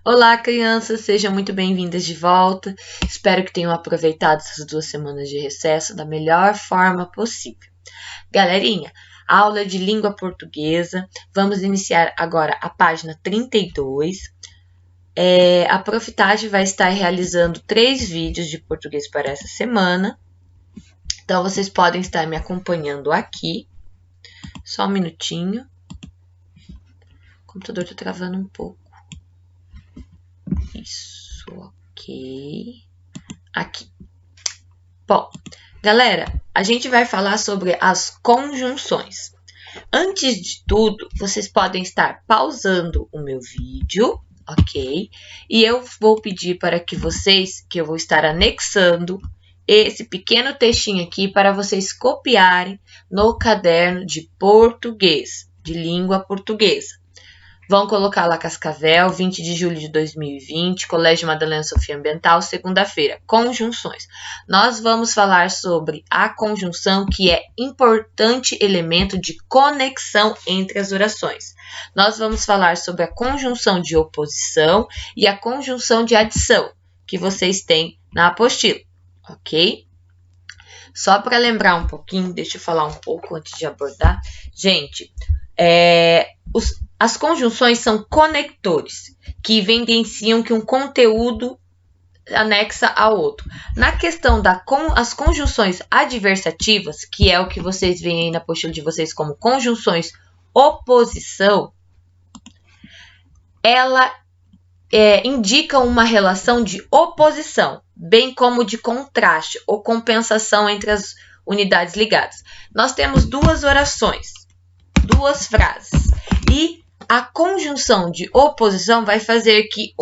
Olá, crianças, sejam muito bem-vindas de volta. Espero que tenham aproveitado essas 2 semanas de recesso da melhor forma possível. Galerinha, aula de língua portuguesa. Vamos iniciar agora a página 32. A Prof. Tati vai estar realizando 3 vídeos de português para essa semana. Então, vocês podem estar me acompanhando aqui. Só um minutinho. O computador está travando um pouco. Isso, ok. Aqui. Bom, galera, a gente vai falar sobre as conjunções. Antes de tudo, vocês podem estar pausando o meu vídeo, ok? E eu vou pedir para que eu vou estar anexando esse pequeno textinho aqui para vocês copiarem no caderno de português, de língua portuguesa. Vão colocar lá Cascavel, 20 de julho de 2020, Colégio Madalena Sofia Ambiental, segunda-feira, conjunções. Nós vamos falar sobre a conjunção, que é importante elemento de conexão entre as orações. Nós vamos falar sobre a conjunção de oposição e a conjunção de adição, que vocês têm na apostila, ok? Só para lembrar um pouquinho, deixa eu falar um pouco antes de abordar. Gente, as conjunções são conectores que evidenciam que um conteúdo anexa ao outro. Na questão das conjunções adversativas, que é o que vocês veem aí na apostila de vocês como conjunções oposição, ela indica uma relação de oposição, bem como de contraste ou compensação entre as unidades ligadas. Nós temos 2 orações, 2 frases, e a conjunção de oposição vai fazer que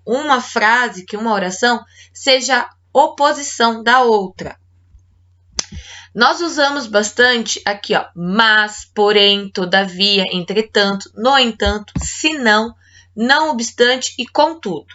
uma frase, que uma oração, seja oposição da outra. Nós usamos bastante aqui, ó, mas, porém, todavia, entretanto, no entanto, senão, não obstante e contudo,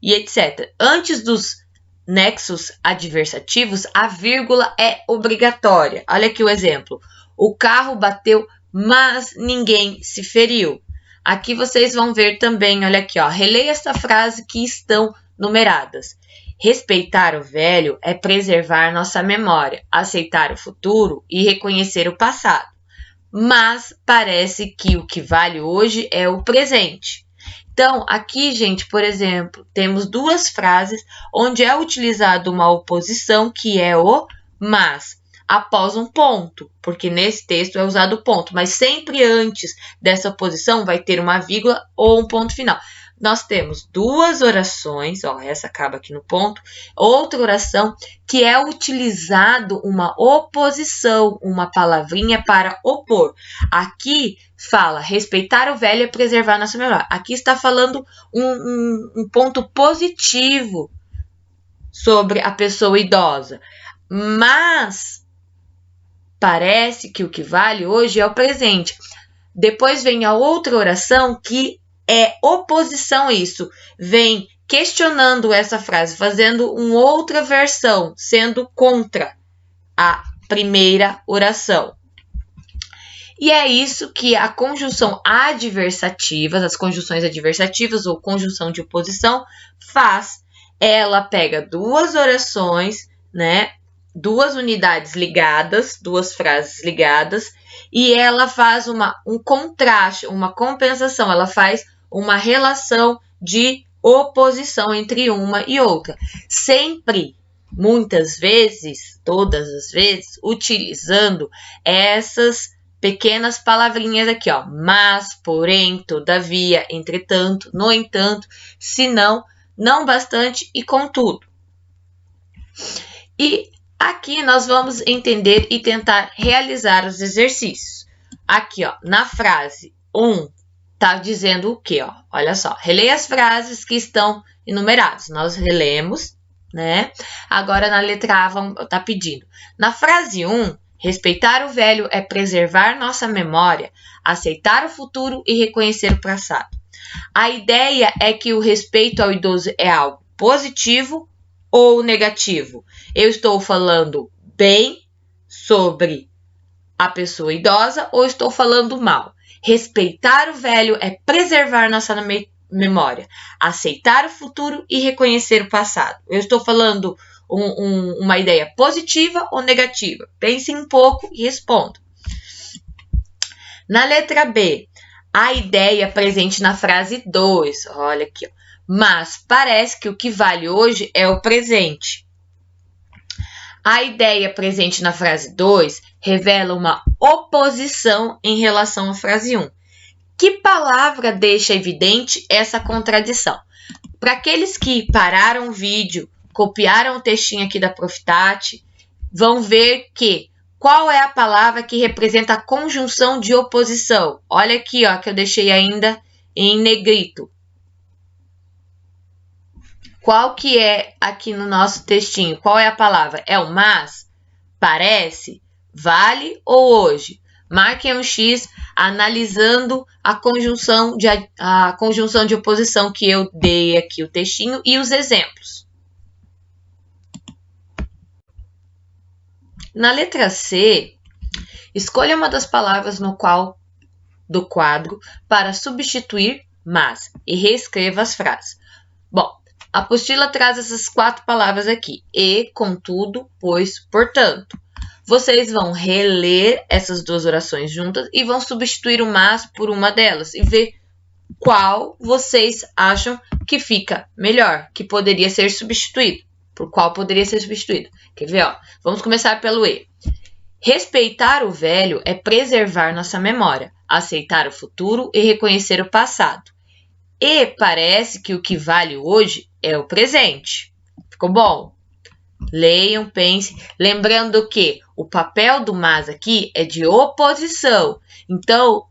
e etc. Antes dos nexos adversativos, a vírgula é obrigatória. Olha aqui o exemplo. O carro bateu, mas ninguém se feriu. Aqui vocês vão ver também, olha aqui, ó, releia essa frase que estão numeradas. Respeitar o velho é preservar nossa memória, aceitar o futuro e reconhecer o passado. Mas parece que o que vale hoje é o presente. Então, aqui, gente, por exemplo, temos 2 frases onde é utilizada uma oposição, que é o mas, após um ponto, porque nesse texto é usado o ponto, mas sempre antes dessa oposição vai ter uma vírgula ou um ponto final. Nós temos 2 orações, ó, essa acaba aqui no ponto, outra oração que é utilizado uma oposição, uma palavrinha para opor. Aqui fala, respeitar o velho é preservar nossa memória. Aqui está falando um ponto positivo sobre a pessoa idosa, mas parece que o que vale hoje é o presente. Depois vem a outra oração que é oposição a isso. Vem questionando essa frase, fazendo uma outra versão, sendo contra a primeira oração. E é isso que a conjunção adversativa, as conjunções adversativas ou conjunção de oposição faz. Ela pega 2 orações, né? 2 unidades ligadas, 2 frases ligadas, e ela faz um contraste, uma compensação, ela faz uma relação de oposição entre uma e outra. Sempre, muitas vezes, todas as vezes, utilizando essas pequenas palavrinhas aqui, ó. Mas, porém, todavia, entretanto, no entanto, senão, não bastante e contudo. E aqui nós vamos entender e tentar realizar os exercícios. Aqui, ó, na frase 1, tá dizendo o quê, ó? Olha só, releia as frases que estão enumeradas. Nós relemos, né? Agora na letra A tá pedindo. Na frase 1, respeitar o velho é preservar nossa memória, aceitar o futuro e reconhecer o passado. A ideia é que o respeito ao idoso é algo positivo ou negativo. Eu estou falando bem sobre a pessoa idosa ou estou falando mal? Respeitar o velho é preservar nossa memória. Aceitar o futuro e reconhecer o passado. Eu estou falando uma ideia positiva ou negativa? Pense um pouco e responda. Na letra B, a ideia presente na frase 2. Olha aqui, ó. Mas parece que o que vale hoje é o presente. A ideia presente na frase 2 revela uma oposição em relação à frase 1. Que palavra deixa evidente essa contradição? Para aqueles que pararam o vídeo, copiaram o textinho aqui da Prof. Tati, vão ver que qual é a palavra que representa a conjunção de oposição. Olha aqui, ó, que eu deixei ainda em negrito. Qual que é aqui no nosso textinho? Qual é a palavra? É o mas? Parece? Vale ou hoje? Marquem um X analisando a conjunção de oposição que eu dei aqui, o textinho e os exemplos. Na letra C, escolha uma das palavras do quadro para substituir mas e reescreva as frases. Bom, a apostila traz essas 4 palavras aqui. E, contudo, pois, portanto. Vocês vão reler essas 2 orações juntas e vão substituir o mas por uma delas e ver qual vocês acham que fica melhor, que poderia ser substituído. Por qual poderia ser substituído. Quer ver? Ó? Vamos começar pelo E. Respeitar o velho é preservar nossa memória, aceitar o futuro e reconhecer o passado. E parece que o que vale hoje é o presente. Ficou bom? Leiam, pensem. Lembrando que o papel do mas aqui é de oposição. Então,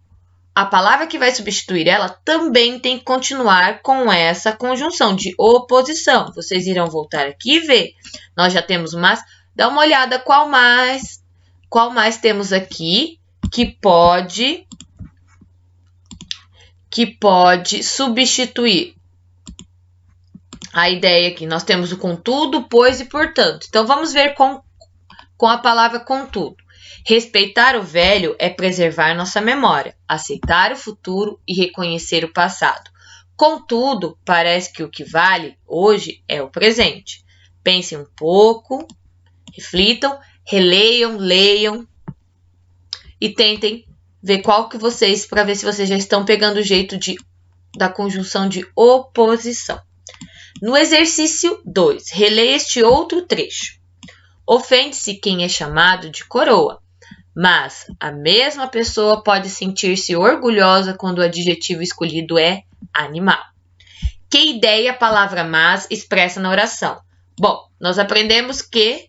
a palavra que vai substituir ela também tem que continuar com essa conjunção de oposição. Vocês irão voltar aqui e ver. Nós já temos o mas. Dá uma olhada qual mais temos aqui que pode substituir a ideia aqui. Nós temos o contudo, pois e portanto. Então, vamos ver com a palavra contudo. Respeitar o velho é preservar nossa memória, aceitar o futuro e reconhecer o passado. Contudo, parece que o que vale hoje é o presente. Pensem um pouco, reflitam, releiam, leiam e tentem ver qual que vocês, para ver se vocês já estão pegando o jeito da conjunção de oposição. No exercício 2, releia este outro trecho. Ofende-se quem é chamado de coroa, mas a mesma pessoa pode sentir-se orgulhosa quando o adjetivo escolhido é animal. Que ideia a palavra mas expressa na oração? Bom, nós aprendemos que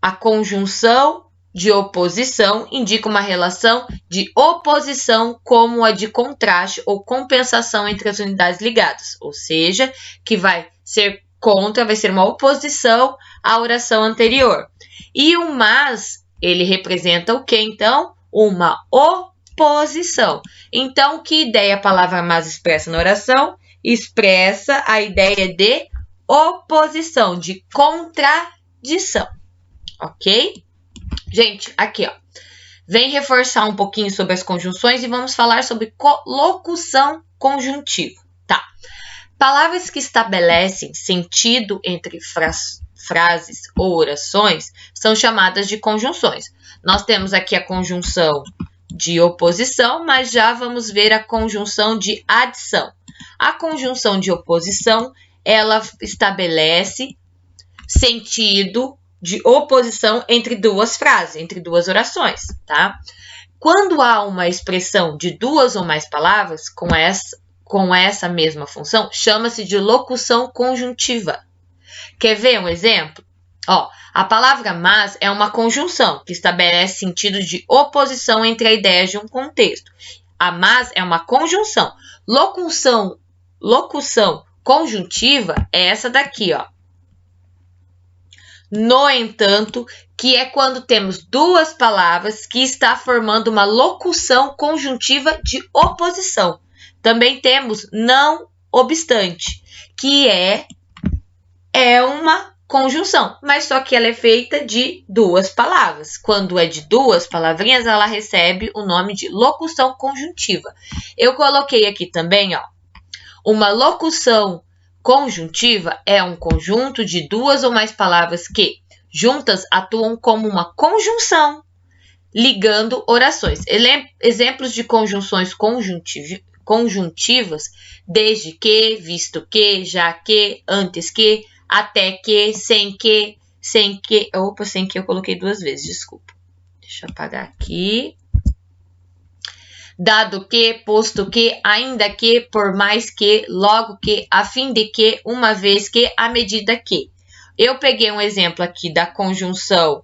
a conjunção de oposição indica uma relação de oposição como a de contraste ou compensação entre as unidades ligadas, ou seja, que vai ser contra, vai ser uma oposição à oração anterior. E o mas, ele representa o que então? Uma oposição. Então, que ideia a palavra mas expressa na oração? Expressa a ideia de oposição, de contradição, ok? Gente, aqui, ó, vem reforçar um pouquinho sobre as conjunções e vamos falar sobre locução conjuntiva, tá? Palavras que estabelecem sentido entre frases ou orações são chamadas de conjunções. Nós temos aqui a conjunção de oposição, mas já vamos ver a conjunção de adição. A conjunção de oposição, ela estabelece sentido de oposição entre 2 frases, entre 2 orações, tá? Quando há uma expressão de 2 ou mais palavras com essa mesma função, chama-se de locução conjuntiva. Quer ver um exemplo? Ó, a palavra mas é uma conjunção que estabelece sentido de oposição entre a ideia de um contexto. A mas é uma conjunção. Locução conjuntiva é essa daqui, ó. No entanto, que é quando temos 2 palavras que está formando uma locução conjuntiva de oposição. Também temos não obstante, que é uma conjunção, mas só que ela é feita de 2 palavras. Quando é de 2 palavrinhas, ela recebe o nome de locução conjuntiva. Eu coloquei aqui também, ó, Uma locução conjuntiva é um conjunto de duas ou mais palavras que, juntas, atuam como uma conjunção, ligando orações. Exemplos de conjunções conjuntivas, desde que, visto que, já que, antes que, até que, sem que, sem que. Opa, sem que eu coloquei 2 vezes, desculpa. Deixa eu apagar aqui. Dado que, posto que, ainda que, por mais que, logo que, a fim de que, uma vez que, à medida que. Eu peguei um exemplo aqui da conjunção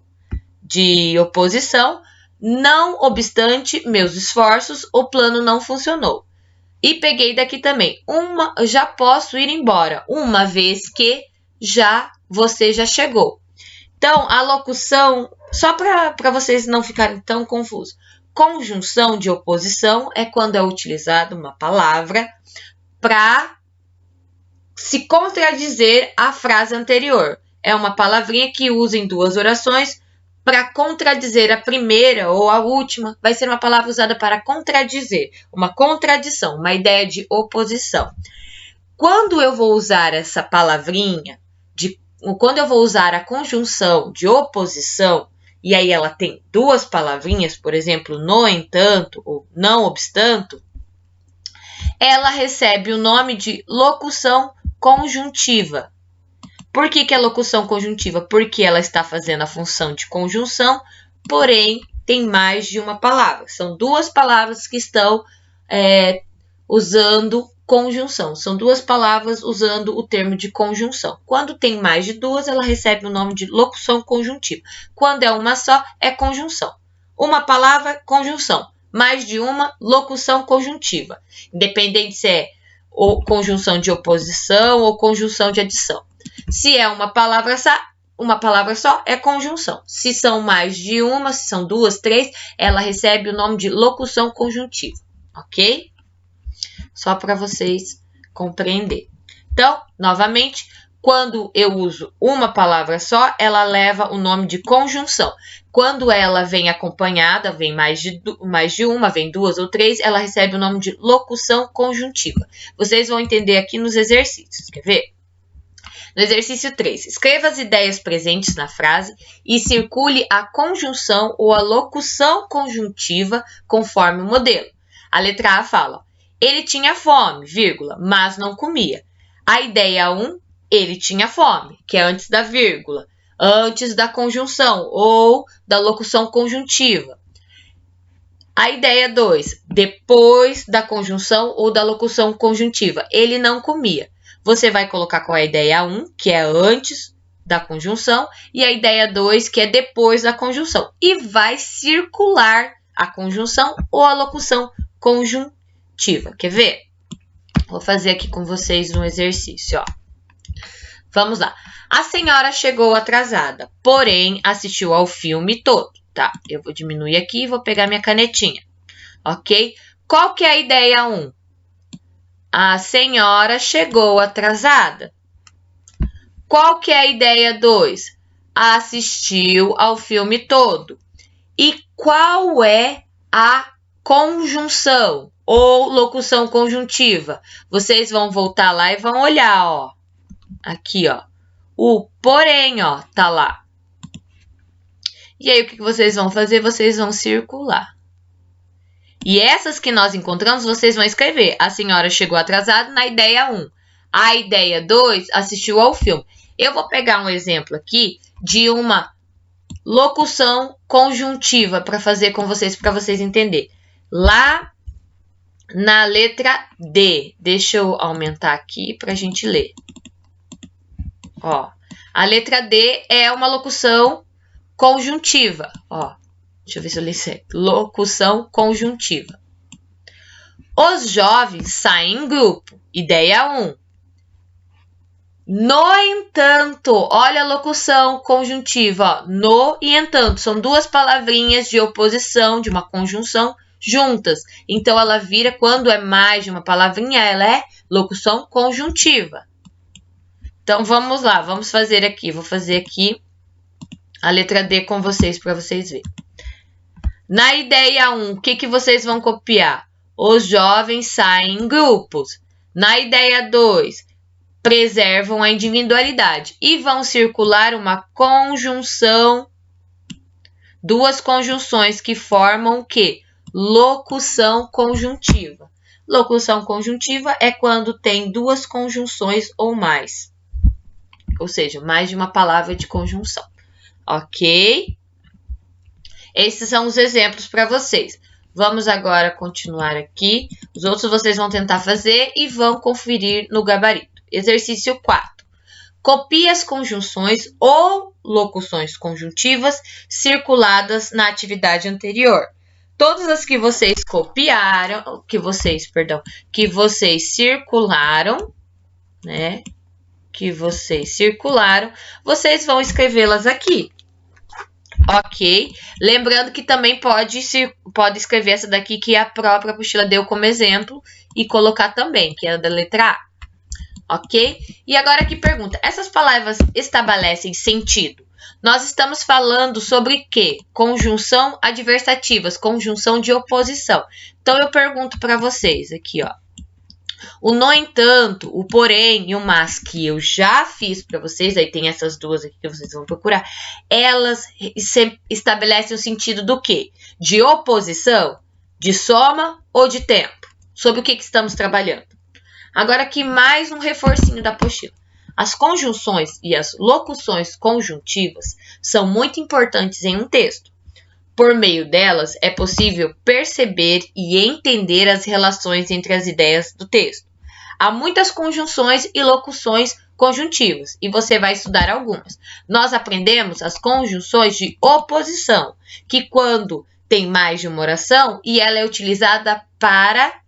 de oposição. Não obstante meus esforços, o plano não funcionou. E peguei daqui também. Já posso ir embora, uma vez que você já chegou. Então, a locução, só para vocês não ficarem tão confusos. Conjunção de oposição é quando é utilizada uma palavra para se contradizer à frase anterior. É uma palavrinha que usa em 2 orações para contradizer a primeira ou a última. Vai ser uma palavra usada para contradizer, uma contradição, uma ideia de oposição. Quando eu vou usar essa palavrinha, quando eu vou usar a conjunção de oposição, e aí ela tem 2 palavrinhas, por exemplo, no entanto ou não obstante, ela recebe o nome de locução conjuntiva. Por que é locução conjuntiva? Porque ela está fazendo a função de conjunção, porém tem mais de uma palavra. São 2 palavras que estão usando conjunção. São 2 palavras usando o termo de conjunção. Quando tem mais de 2, ela recebe o nome de locução conjuntiva. Quando é uma só, é conjunção. Uma palavra, conjunção. Mais de uma, locução conjuntiva. Independente se é conjunção de oposição ou conjunção de adição. Se é uma palavra só, é conjunção. Se são mais de uma, se são 2, 3, ela recebe o nome de locução conjuntiva. Ok? Só para vocês compreenderem. Então, novamente, quando eu uso uma palavra só, ela leva o nome de conjunção. Quando ela vem acompanhada, vem mais de uma, vem 2 ou 3, ela recebe o nome de locução conjuntiva. Vocês vão entender aqui nos exercícios. Quer ver? No exercício 3, escreva as ideias presentes na frase e circule a conjunção ou a locução conjuntiva conforme o modelo. A letra A fala: ele tinha fome, vírgula, mas não comia. A ideia 1, ele tinha fome, que é antes da vírgula, antes da conjunção ou da locução conjuntiva. A ideia 2, depois da conjunção ou da locução conjuntiva, ele não comia. Você vai colocar com a ideia 1, que é antes da conjunção, e a ideia 2, que é depois da conjunção. E vai circular a conjunção ou a locução conjuntiva. Quer ver? Vou fazer aqui com vocês um exercício, ó. Vamos lá. A senhora chegou atrasada, porém assistiu ao filme todo, tá? Eu vou diminuir aqui e vou pegar minha canetinha, ok? Qual que é a ideia 1? A senhora chegou atrasada. Qual que é a ideia 2? Assistiu ao filme todo. E qual é a conjunção ou locução conjuntiva? Vocês vão voltar lá e vão olhar, ó. Aqui, ó. O porém, ó, tá lá. E aí, o que vocês vão fazer? Vocês vão circular. E essas que nós encontramos, vocês vão escrever. A senhora chegou atrasada na ideia 1. A ideia 2, assistiu ao filme. Eu vou pegar um exemplo aqui de uma locução conjuntiva para fazer com vocês, para vocês entenderem. Lá na letra D. Deixa eu aumentar aqui para a gente ler. Ó, a letra D é uma locução conjuntiva, ó. Deixa eu ver se eu li certo. Locução conjuntiva. Os jovens saem em grupo. Ideia 1. No entanto, olha a locução conjuntiva, ó. No e entanto. São 2 palavrinhas de oposição, de uma conjunção juntas. Então, ela vira, quando é mais de uma palavrinha, ela é locução conjuntiva. Então, vamos lá. Vamos fazer aqui. Vou fazer aqui a letra D com vocês, para vocês verem. Na ideia 1, o que vocês vão copiar? Os jovens saem em grupos. Na ideia 2, preservam a individualidade e vão circular uma conjunção, duas conjunções que formam o quê? Locução conjuntiva. Locução conjuntiva é quando tem duas conjunções ou mais. Ou seja, mais de uma palavra de conjunção. Ok? Esses são os exemplos para vocês. Vamos agora continuar aqui. Os outros vocês vão tentar fazer e vão conferir no gabarito. Exercício 4. Copie as conjunções ou locuções conjuntivas circuladas na atividade anterior. Todas as que vocês copiaram, que vocês circularam, né? Vocês vão escrevê-las aqui. Ok? Lembrando que também pode escrever essa daqui que a própria apostila deu como exemplo e colocar também, que é a da letra A. Ok? E agora aqui pergunta, essas palavras estabelecem sentido? Nós estamos falando sobre quê? Conjunção adversativas, conjunção de oposição. Então, eu pergunto para vocês aqui, ó. O no entanto, o porém e o mas que eu já fiz para vocês, aí tem essas duas aqui que vocês vão procurar, elas estabelecem o sentido do quê? De oposição, de soma ou de tempo? Sobre o que estamos trabalhando? Agora aqui mais um reforcinho da apostila. As conjunções e as locuções conjuntivas são muito importantes em um texto. Por meio delas, é possível perceber e entender as relações entre as ideias do texto. Há muitas conjunções e locuções conjuntivas, e você vai estudar algumas. Nós aprendemos as conjunções de oposição, que quando tem mais de uma oração e ela é utilizada para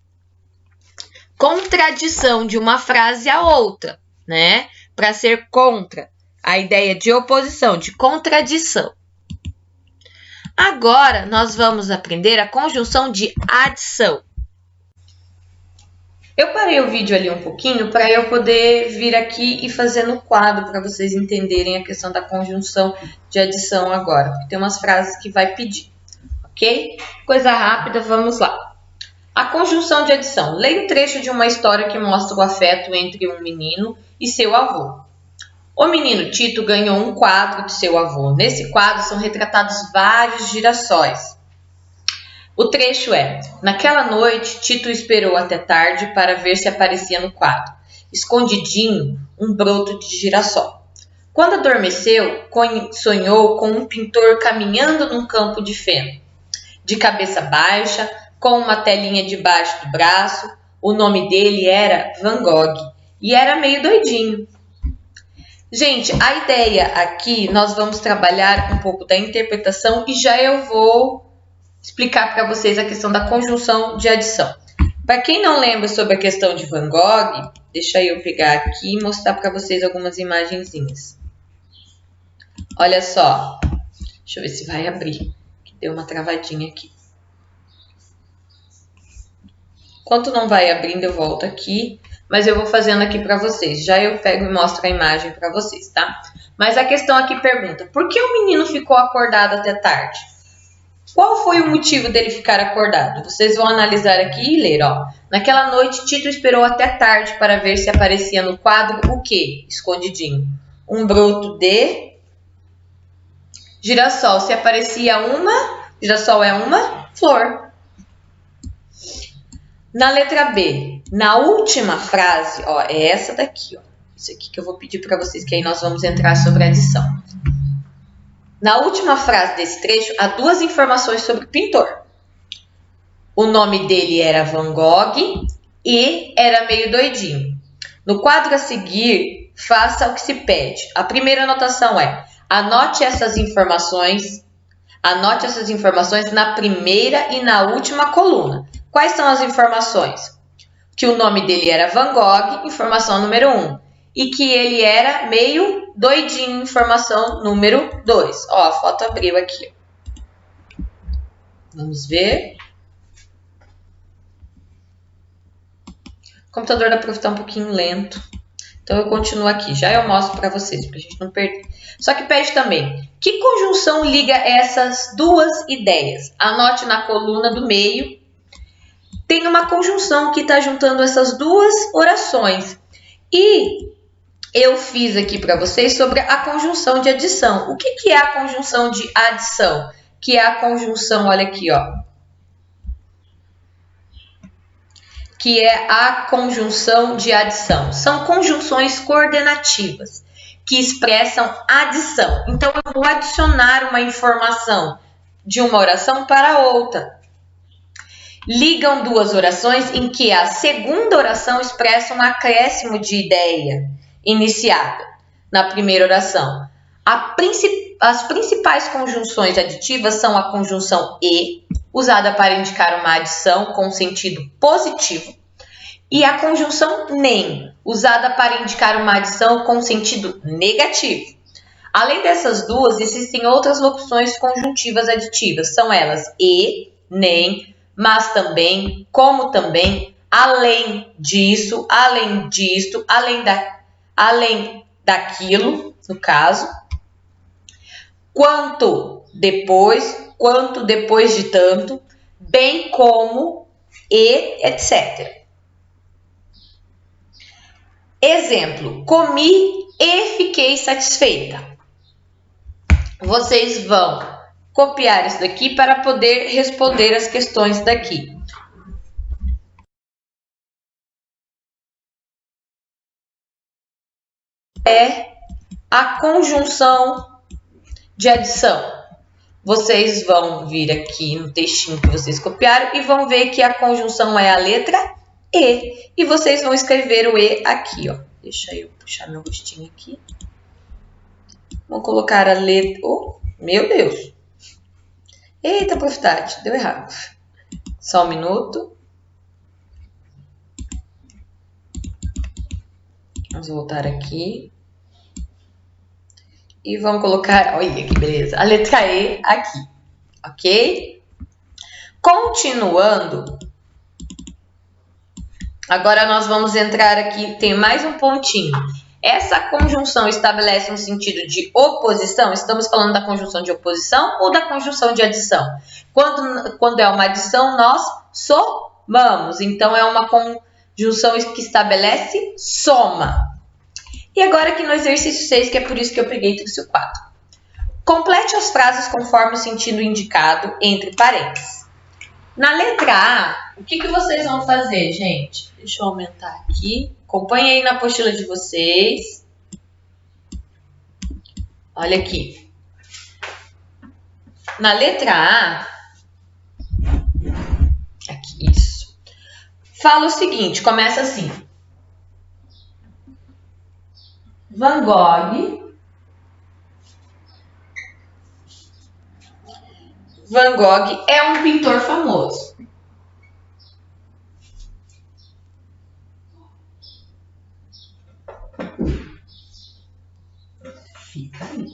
contradição de uma frase a outra, né? Para ser contra a ideia de oposição, de contradição. Agora, nós vamos aprender a conjunção de adição. Eu parei o vídeo ali um pouquinho para eu poder vir aqui e fazer no quadro para vocês entenderem a questão da conjunção de adição agora. Porque tem umas frases que vai pedir, ok? Coisa rápida, vamos lá. A conjunção de adição. Leia um trecho de uma história que mostra o afeto entre um menino e seu avô. O menino Tito ganhou um quadro de seu avô. Nesse quadro são retratados vários girassóis. O trecho é: naquela noite, Tito esperou até tarde para ver se aparecia no quadro, escondidinho, um broto de girassol. Quando adormeceu, sonhou com um pintor caminhando num campo de feno. De cabeça baixa, com uma telinha debaixo do braço, o nome dele era Van Gogh e era meio doidinho. Gente, a ideia aqui, nós vamos trabalhar um pouco da interpretação e já eu vou explicar para vocês a questão da conjunção de adição. Para quem não lembra sobre a questão de Van Gogh, deixa eu pegar aqui e mostrar para vocês algumas imagenzinhas. Olha só, deixa eu ver se vai abrir, que deu uma travadinha aqui. Enquanto não vai abrindo, eu volto aqui, mas eu vou fazendo aqui para vocês. Já eu pego e mostro a imagem para vocês, tá? Mas a questão aqui pergunta, por que o menino ficou acordado até tarde? Qual foi o motivo dele ficar acordado? Vocês vão analisar aqui e ler, ó. Naquela noite, Tito esperou até tarde para ver se aparecia no quadro o quê? Escondidinho. Um broto de girassol. Se aparecia girassol é uma flor. Na letra B, na última frase, ó, é essa daqui, ó. Isso aqui que eu vou pedir para vocês, que aí nós vamos entrar sobre a adição. Na última frase desse trecho, há duas informações sobre o pintor. O nome dele era Van Gogh e era meio doidinho. No quadro a seguir, faça o que se pede. A primeira anotação é: anote essas informações na primeira e na última coluna. Quais são as informações? Que o nome dele era Van Gogh, informação número 1. E que ele era meio doidinho, informação número 2. Ó, a foto abriu aqui. Vamos ver. O computador da prof está um pouquinho lento. Então, eu continuo aqui. Já eu mostro para vocês, para a gente não perder. Só que pede também, que conjunção liga essas duas ideias? Anote na coluna do meio. tem uma conjunção que está juntando essas duas orações. E eu fiz aqui para vocês sobre a conjunção de adição. O que é a conjunção de adição? Que é a conjunção, olha aqui, ó. Que é a conjunção de adição. São conjunções coordenativas que expressam adição. Então, eu vou adicionar uma informação de uma oração para outra. Ligam duas orações em que a segunda oração expressa um acréscimo de ideia iniciada na primeira oração. As principais conjunções aditivas são a conjunção e, usada para indicar uma adição com sentido positivo, e a conjunção nem, usada para indicar uma adição com sentido negativo. Além dessas duas, existem outras locuções conjuntivas aditivas. São elas e, nem, mas também, como também, além disso, além disto, além daquilo, no caso, quanto depois de tanto, bem como e, etc. Exemplo, comi e fiquei satisfeita. Vocês vão copiar isso daqui para poder responder as questões daqui. É a conjunção de adição. Vocês vão vir aqui no textinho que vocês copiaram e vão ver que a conjunção é a letra E. E vocês vão escrever o E aqui, ó. Deixa eu puxar meu rostinho aqui. Vou colocar a letra... Oh, meu Deus! Eita, profitade, deu errado. Só um minuto. Vamos voltar aqui. E vamos colocar... Olha que beleza! A letra E aqui, ok? Continuando... Agora nós vamos entrar aqui, tem mais um pontinho. Essa conjunção estabelece um sentido de oposição? Estamos falando da conjunção de oposição ou da conjunção de adição? Quando é uma adição, nós somamos. Então, é uma conjunção que estabelece soma. E agora aqui no exercício 6, que é por isso que eu peguei e trouxe o 4. Complete as frases conforme o sentido indicado entre parênteses. Na letra A, o que vocês vão fazer, gente? Deixa eu aumentar aqui. Acompanhe aí na apostila de vocês. Olha aqui. Na letra A, aqui, isso. Fala o seguinte, começa assim. Van Gogh é um pintor famoso. Fica aí.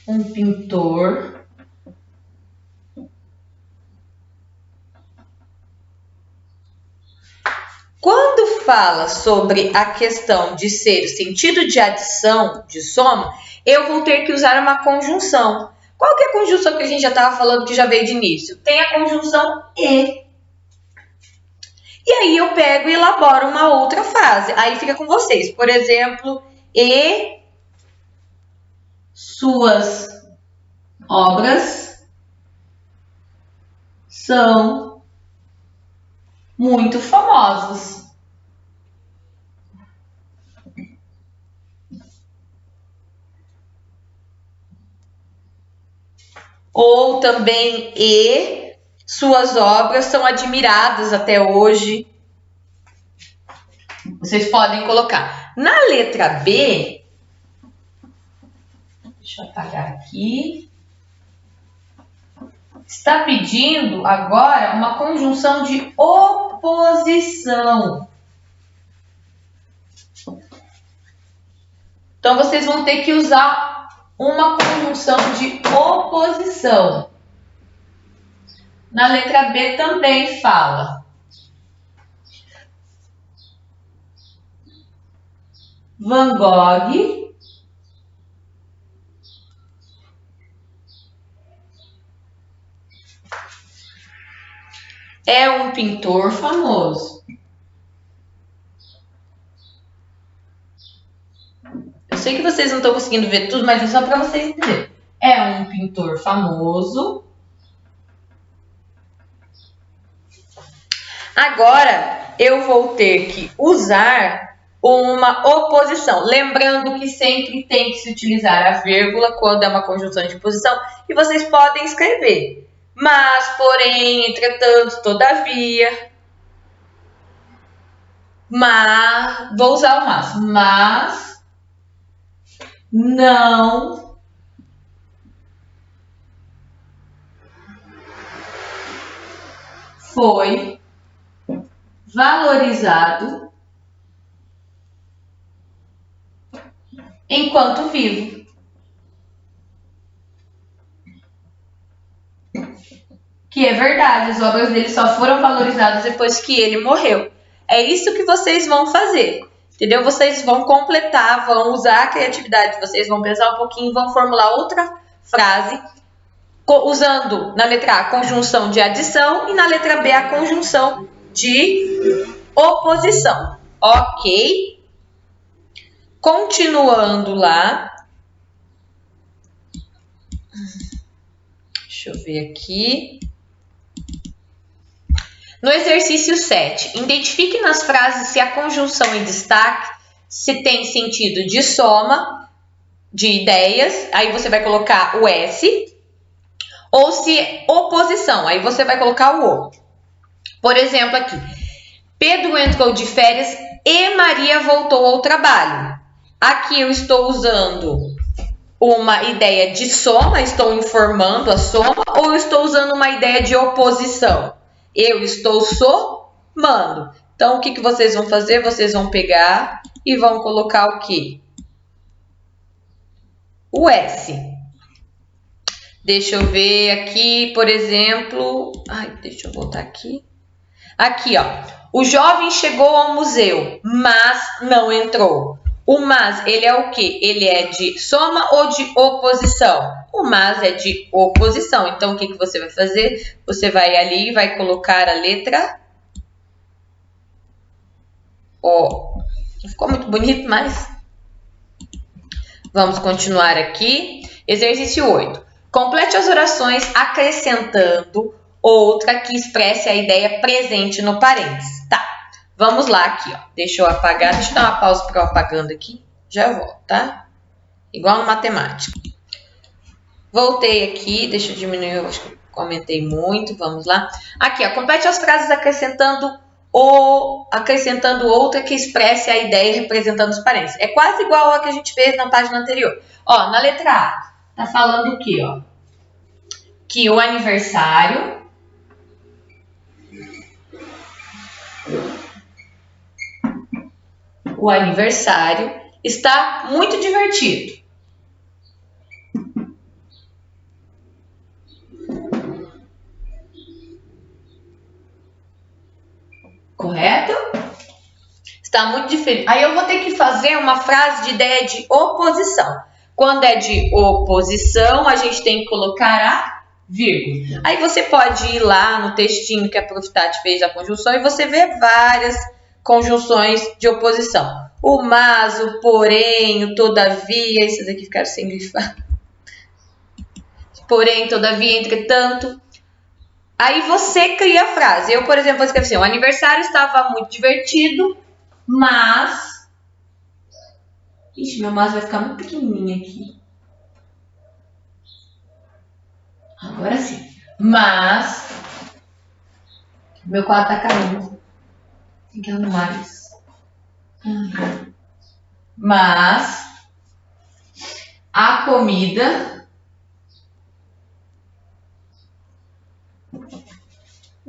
Um pintor quando fala sobre a questão de ser o sentido de adição, de soma, eu vou ter que usar uma conjunção. Qual que é a conjunção que a gente já estava falando que já veio de início? Tem a conjunção e. E aí eu pego e elaboro uma outra frase. Aí fica com vocês. Por exemplo, e suas obras são muito famosas. Ou também e suas obras são admiradas até hoje. Vocês podem colocar. Na letra B, deixa eu apagar aqui. Está pedindo agora uma conjunção de oposição. Então, vocês vão ter que usar uma conjunção de oposição. Na letra B também fala. Van Gogh é um pintor famoso. Eu sei que vocês não estão conseguindo ver tudo, mas é só para vocês entenderem. É um pintor famoso. Agora, eu vou ter que usar uma oposição. Lembrando que sempre tem que se utilizar a vírgula quando é uma conjunção de oposição. E vocês podem escrever. Mas, porém, entretanto, todavia. Mas, vou usar o mas não foi valorizado enquanto vivo. Que é verdade, as obras dele só foram valorizadas depois que ele morreu. É isso que vocês vão fazer, entendeu? Vocês vão completar, vão usar a criatividade, vocês vão pensar um pouquinho, vão formular outra frase, usando na letra A a conjunção de adição e na letra B a conjunção de oposição, ok? Continuando lá. Deixa eu ver aqui. No exercício 7, identifique nas frases se a conjunção em destaque se tem sentido de soma de ideias, aí você vai colocar o S, ou se é oposição, aí você vai colocar o O. Por exemplo, aqui, Pedro entrou de férias e Maria voltou ao trabalho. Aqui eu estou usando uma ideia de soma, estou informando a soma, ou eu estou usando uma ideia de oposição? Eu estou somando. Então, o que vocês vão fazer? Vocês vão pegar e vão colocar o quê? O S. Deixa eu ver aqui, por exemplo... deixa eu voltar aqui. Aqui, ó. O jovem chegou ao museu, mas não entrou. O mas, ele é o quê? Ele é de soma ou de oposição? O mas é de oposição. Então, o que você vai fazer? Você vai ali e vai colocar a letra O. Não ficou muito bonito, mas... Vamos continuar aqui. Exercício 8. Complete as orações acrescentando outra que expresse a ideia presente no parênteses. Tá. Vamos lá aqui, ó. Deixa eu apagar. Deixa eu dar uma pausa para eu apagando aqui. Já volto, tá? Igual no matemática. Voltei aqui. Deixa eu diminuir. Eu acho que eu comentei muito. Vamos lá. Aqui, ó. Complete as frases acrescentando outra que expresse a ideia representando os parênteses. É quase igual a que a gente fez na página anterior. Ó, na letra A, tá falando o quê, ó? Que o aniversário está muito divertido. Correto? Está muito diferente. Aí eu vou ter que fazer uma frase de ideia de oposição. Quando é de oposição, a gente tem que colocar a vírgula. Aí você pode ir lá no textinho que a Prof. Tati fez a conjunção e você vê várias conjunções de oposição. O mas, o porém, o todavia, esses aqui ficaram sem grifar. Porém, todavia, entretanto. Aí você cria a frase. Eu, por exemplo, vou escrever assim: o aniversário estava muito divertido, mas... Ixi, meu mas vai ficar muito pequenininho aqui. Agora sim. Mas... Meu quadro tá caindo. Tem que arrumar isso. Mas... a comida...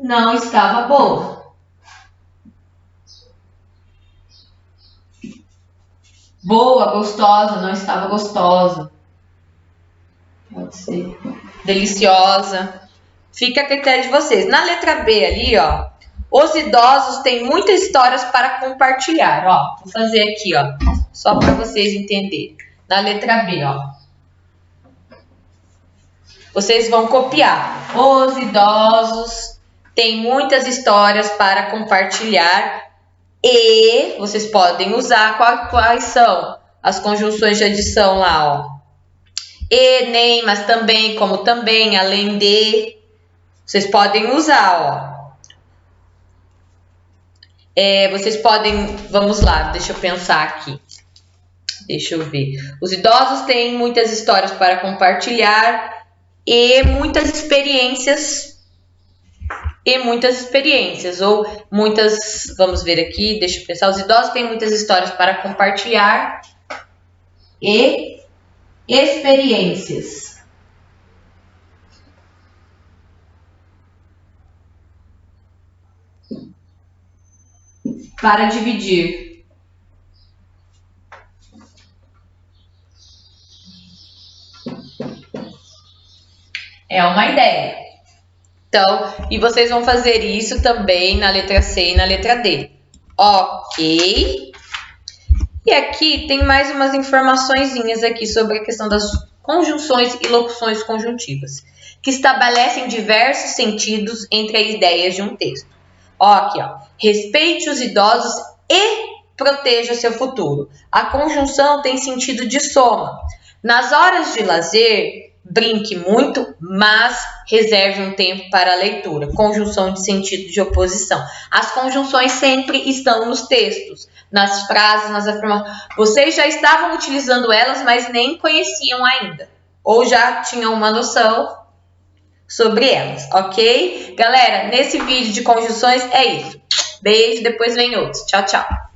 não estava boa. Boa, gostosa, não estava gostosa. Pode ser. Deliciosa. Fica a critério de vocês. Na letra B ali, ó. Os idosos têm muitas histórias para compartilhar. Ó, vou fazer aqui, ó. Só para vocês entenderem. Na letra B, ó. Vocês vão copiar. Os idosos tem muitas histórias para compartilhar e vocês podem usar quais são as conjunções de adição lá, ó. E, nem, mas também, como também, além de. Vocês podem usar, ó. Vocês podem, vamos lá, deixa eu pensar aqui. Deixa eu ver. Os idosos têm muitas histórias para compartilhar e muitas experiências. Ou muitas, vamos ver aqui, deixa eu pensar. Os idosos têm muitas histórias para compartilhar e experiências. Para dividir. É uma ideia. Então, e vocês vão fazer isso também na letra C e na letra D. Ok. E aqui tem mais umas informaçõezinhas aqui sobre a questão das conjunções e locuções conjuntivas, que estabelecem diversos sentidos entre as ideias de um texto. Ó, aqui, ó. Respeite os idosos e proteja seu futuro. A conjunção tem sentido de soma. Nas horas de lazer, brinque muito, mas reserve um tempo para a leitura. Conjunção de sentido de oposição. As conjunções sempre estão nos textos, nas frases, nas afirmações. Vocês já estavam utilizando elas, mas nem conheciam ainda. Ou já tinham uma noção sobre elas, ok? Galera, nesse vídeo de conjunções é isso. Beijo, depois vem outros. Tchau, tchau.